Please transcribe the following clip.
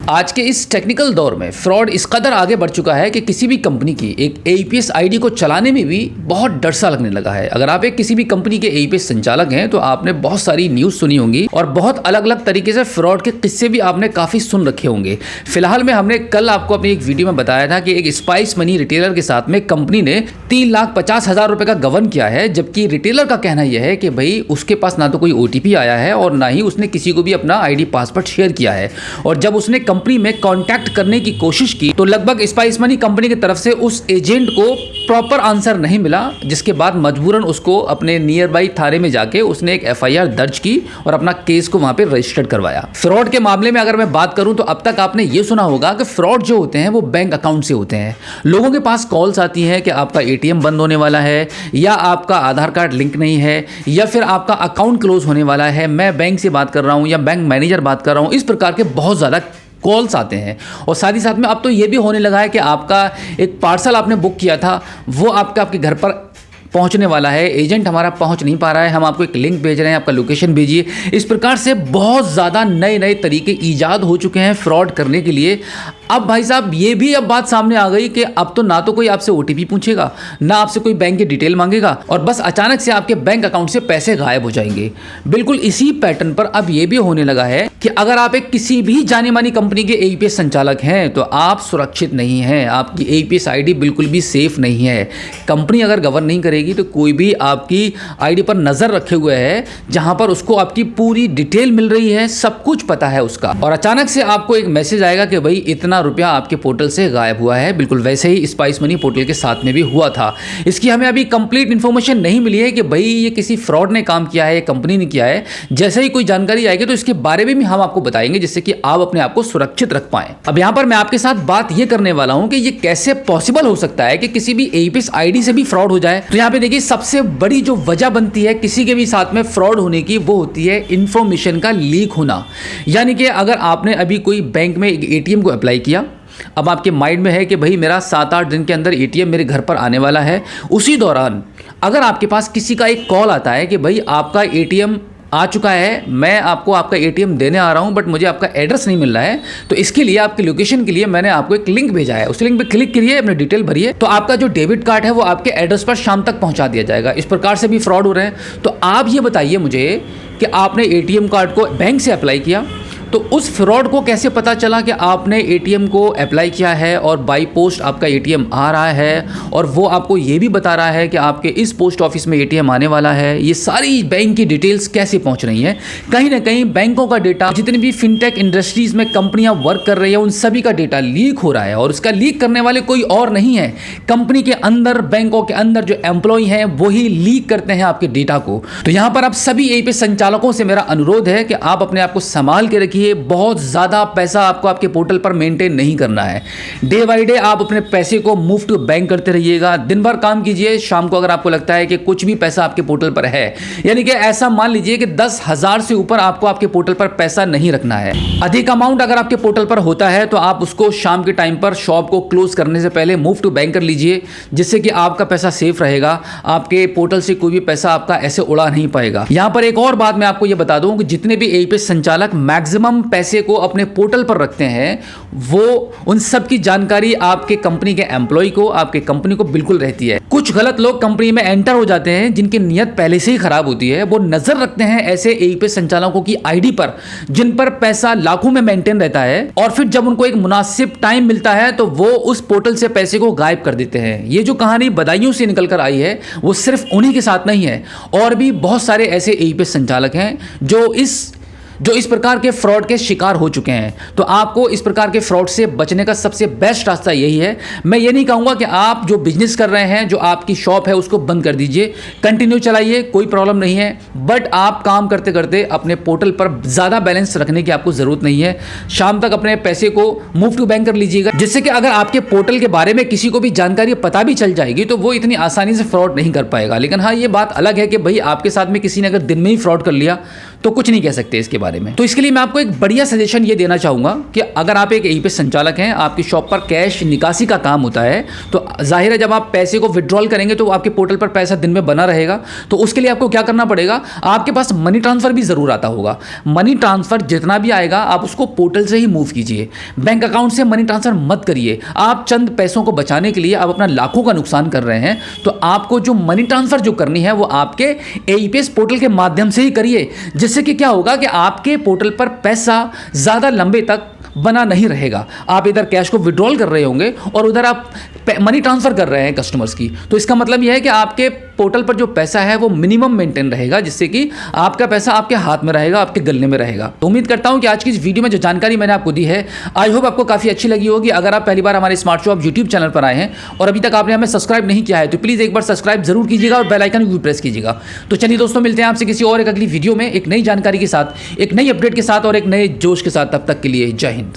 आज के इस टेक्निकल दौर में फ्रॉड इस कदर आगे बढ़ चुका है कि किसी भी कंपनी की एक एईपीएस आईडी को चलाने में भी बहुत डर सा लगने लगा है। अगर आप एक किसी भी कंपनी के एईपीएस संचालक हैं तो आपने बहुत सारी न्यूज़ सुनी होंगी और बहुत अलग अलग तरीके से फ्रॉड के किस्से भी आपने काफ़ी सुन रखे होंगे। फिलहाल में हमने कल आपको अपनी एक वीडियो में बताया था कि एक स्पाइस मनी रिटेलर के साथ में कंपनी ने 3,50,000 रुपये का गबन किया है, जबकि रिटेलर का कहना यह है कि भाई उसके पास ना तो कोई ओटीपी आया है और ना ही उसने किसी को भी अपना आईडी पासवर्ड शेयर किया है। और जब उसने कंपनी में कांटेक्ट करने की कोशिश की तो लगभग स्पाइस मनी कंपनी की तरफ से उस एजेंट को प्रॉपर आंसर नहीं मिला, जिसके बाद मजबूरन उसको अपने नियर बाई थाने में जाके उसने एक एफआईआर दर्ज की और अपना केस को वहां पे रजिस्टर्ड करवाया। फ्रॉड के मामले में अगर मैं बात करूं तो अब तक आपने ये सुना होगा कि फ्रॉड जो होते हैं वो बैंक अकाउंट से होते हैं। लोगों के पास कॉल्स आती हैं कि आपका एटीएम बंद होने वाला है, या आपका आधार कार्ड लिंक नहीं है, या फिर आपका अकाउंट क्लोज होने वाला है, मैं बैंक से बात कर रहा हूं या बैंक मैनेजर बात कर रहा हूं। इस प्रकार के बहुत ज़्यादा कॉल्स आते हैं। और साथ ही साथ में अब तो ये भी होने लगा है कि आपका एक पार्सल आपने बुक किया था वो आपके घर पर पहुंचने वाला है, एजेंट हमारा पहुंच नहीं पा रहा है, हम आपको एक लिंक भेज रहे हैं, आपका लोकेशन भेजिए। इस प्रकार से बहुत ज़्यादा नए नए तरीके ईजाद हो चुके हैं फ्रॉड करने के लिए। अब भाई साहब ये भी अब बात सामने आ गई कि अब तो ना तो कोई आपसे ओटीपी पूछेगा, ना आपसे कोई बैंक की डिटेल मांगेगा, और बस अचानक से आपके बैंक अकाउंट से पैसे गायब हो जाएंगे। बिल्कुल इसी पैटर्न पर अब ये भी होने लगा है कि अगर आप एक किसी भी जानी मानी कंपनी के एईपीएस संचालक हैं तो आप सुरक्षित नहीं हैं, आपकी एईपीएस आईडी बिल्कुल भी सेफ नहीं है। कंपनी अगर गवर्न नहीं करेगी तो कोई भी आपकी आईडी पर नजर रखे हुए है, जहां पर उसको आपकी पूरी डिटेल मिल रही है, सब कुछ पता है उसका, और अचानक से आपको एक मैसेज आएगा कि भाई इतना रुपया आपके पोर्टल से गायब हुआ है। बिल्कुल वैसे ही स्पाइस मनी पोर्टल के साथ में भी हुआ था। इसकी हमें अभी कंप्लीट इंफॉर्मेशन नहीं मिली है कि भाई ये किसी फ्रॉड ने काम किया है, कंपनी ने किया है। जैसे ही कोई जानकारी आएगी तो इसके बारे में भी हम आपको बताएंगे, जिससे कि आप अपने आप को सुरक्षित रख पाएं। अब यहां पर मैं आपके साथ बात ये करने वाला हूं कि ये कैसे पॉसिबल हो सकता है कि किसी भी एईपीएस आईडी से भी फ्रॉड हो जाए। तो यहां पे देखिए सबसे बड़ी जो वजह बनती है किसी के भी साथ में फ्रॉड होने की, वो होती है इंफॉर्मेशन का लीक होना। यानी कि अगर आपने अभी कोई बैंक में एटीएम को अप्लाई किया, अब आपके माइंड में है कि भाई मेरा 7-8 दिन के अंदर एटीएम मेरे घर पर आने वाला है, उसी दौरान अगर आपके पास किसी का एक कॉल आता है कि भाई आपका एटीएम आ चुका है, मैं आपको आपका एटीएम देने आ रहा हूं, बट मुझे आपका एड्रेस नहीं मिल रहा है, तो इसके लिए आपकी लोकेशन के लिए मैंने आपको एक लिंक भेजा है, उस लिंक पे क्लिक करिए, अपनी डिटेल भरिए, तो आपका जो डेबिट कार्ड है वो आपके एड्रेस पर शाम तक पहुंचा दिया जाएगा। इस प्रकार से भी फ्रॉड हो रहे हैं। तो आप ये बताइए मुझे कि आपने एटीएम कार्ड को बैंक से अप्लाई किया, तो उस फ्रॉड को कैसे पता चला कि आपने एटीएम को अप्लाई किया है और बाई पोस्ट आपका एटीएम आ रहा है, और वो आपको ये भी बता रहा है कि आपके इस पोस्ट ऑफिस में एटीएम आने वाला है। ये सारी बैंक की डिटेल्स कैसे पहुंच रही हैं? कहीं ना कहीं बैंकों का डेटा, जितनी भी फिनटेक इंडस्ट्रीज में कंपनियां वर्क कर रही है, उन सभी का डेटा लीक हो रहा है, और उसका लीक करने वाले कोई और नहीं है, कंपनी के अंदर, बैंकों के अंदर जो एम्प्लॉय हैं वही लीक करते हैं आपके डेटा को। तो यहां पर आप सभी एईपीएस संचालकों से मेरा अनुरोध है कि आप अपने आप को संभाल के रखिए। बहुत ज्यादा पैसा आपको आपके पोर्टल पर मेंटेन नहीं करना है। डे बाय डे आप अपने पैसे को मूव टू बैंक करते रहिएगा। दिन भर काम कीजिए, शाम को अगर आपको लगता है कि कुछ भी पैसा आपके पोर्टल पर है, यानी कि ऐसा मान लीजिए कि 10,000 से ऊपर आपको आपके पोर्टल पर पैसा नहीं रखना है। अधिक अमाउंट अगर आपके पोर्टल पर होता है तो आप उसको शाम के टाइम पर शॉप को क्लोज करने से पहले मूव टू बैंक कर लीजिए, जिससे कि आपका पैसा सेफ रहेगा। आपके पोर्टल से कोई भी पैसा आपका ऐसे उड़ा नहीं पाएगा। यहां पर एक और बात मैं आपको यह बता दूं कि जितने भी एईपीएस संचालक मैक्सिमम पैसे को अपने पोर्टल पर रखते हैं, वो उन सब की जानकारी आपके कंपनी के एम्प्लॉय को, आपके कंपनी को बिल्कुल रहती है। कुछ गलत लोग कंपनी में एंटर हो जाते हैं जिनकी नीयत पहले से ही खराब होती है, वो नजर रखते हैं ऐसे एईपीएस संचालकों की आईडी पर जिन पर पैसा लाखों में मेंटेन रहता है, और फिर जब उनको एक मुनासिब टाइम मिलता है तो वो उस पोर्टल से पैसे को गायब कर देते हैं। ये जो कहानी बदायूं से निकल कर आई है वो सिर्फ उन्हीं के साथ नहीं है, और भी बहुत सारे ऐसे एईपीएस संचालक हैं जो इस प्रकार के फ्रॉड के शिकार हो चुके हैं। तो आपको इस प्रकार के फ्रॉड से बचने का सबसे बेस्ट रास्ता यही है। मैं ये नहीं कहूँगा कि आप जो बिजनेस कर रहे हैं, जो आपकी शॉप है, उसको बंद कर दीजिए, कंटिन्यू चलाइए, कोई प्रॉब्लम नहीं है, बट आप काम करते करते अपने पोर्टल पर ज़्यादा बैलेंस रखने की आपको ज़रूरत नहीं है। शाम तक अपने पैसे को मूव टू बैंक कर लीजिएगा, जिससे कि अगर आपके पोर्टल के बारे में किसी को भी जानकारी पता भी चल जाएगी तो वो इतनी आसानी से फ्रॉड नहीं कर पाएगा। लेकिन हाँ, ये बात अलग है कि भाई आपके साथ में किसी ने अगर दिन में ही फ्रॉड कर लिया तो कुछ नहीं कह सकते इसके बारे में। तो इसके लिए मैं आपको एक बढ़िया सजेशन ये देना चाहूँगा कि अगर आप एक एईपीएस संचालक हैं, आपकी शॉप पर कैश निकासी का काम होता है, तो जाहिर है जब आप पैसे को विड्रॉल करेंगे तो आपके पोर्टल पर पैसा दिन में बना रहेगा। तो उसके लिए आपको क्या करना पड़ेगा, आपके पास मनी ट्रांसफ़र भी ज़रूर आता होगा। मनी ट्रांसफ़र जितना भी आएगा आप उसको पोर्टल से ही मूव कीजिए, बैंक अकाउंट से मनी ट्रांसफ़र मत करिए। आप चंद पैसों को बचाने के लिए आप अपना लाखों का नुकसान कर रहे हैं। तो आपको जो मनी ट्रांसफ़र जो करनी है वो आपके एईपीएस पोर्टल के माध्यम से ही करिए, जिससे कि क्या होगा कि आपके पोर्टल पर पैसा ज़्यादा लंबे तक बना नहीं रहेगा। आप इधर कैश को विड्रॉल कर रहे होंगे और उधर आप मनी ट्रांसफ़र कर रहे हैं कस्टमर्स की। तो इसका मतलब यह है कि आपके पोर्टल पर जो पैसा है वो मिनिमम मेंटेन रहेगा, जिससे कि आपका पैसा आपके हाथ में रहेगा, आपके गले में रहेगा। तो उम्मीद करता हूं कि आज की इस वीडियो में जो जानकारी मैंने आपको दी है, आई होप आपको काफ़ी अच्छी लगी होगी। अगर आप पहली बार हमारे स्मार्ट शॉप यूट्यूब चैनल पर आए हैं और अभी तक आपने हमें सब्सक्राइब नहीं किया है तो प्लीज़ एक बार सब्सक्राइब जरूर कीजिएगा और बेल आइकन भी प्रेस कीजिएगा। तो चलिए दोस्तों, मिलते हैं आपसे किसी और एक अगली वीडियो में एक नई जानकारी के साथ, एक नई अपडेट के साथ और एक नए जोश के साथ। तब तक के लिए जय हिंद।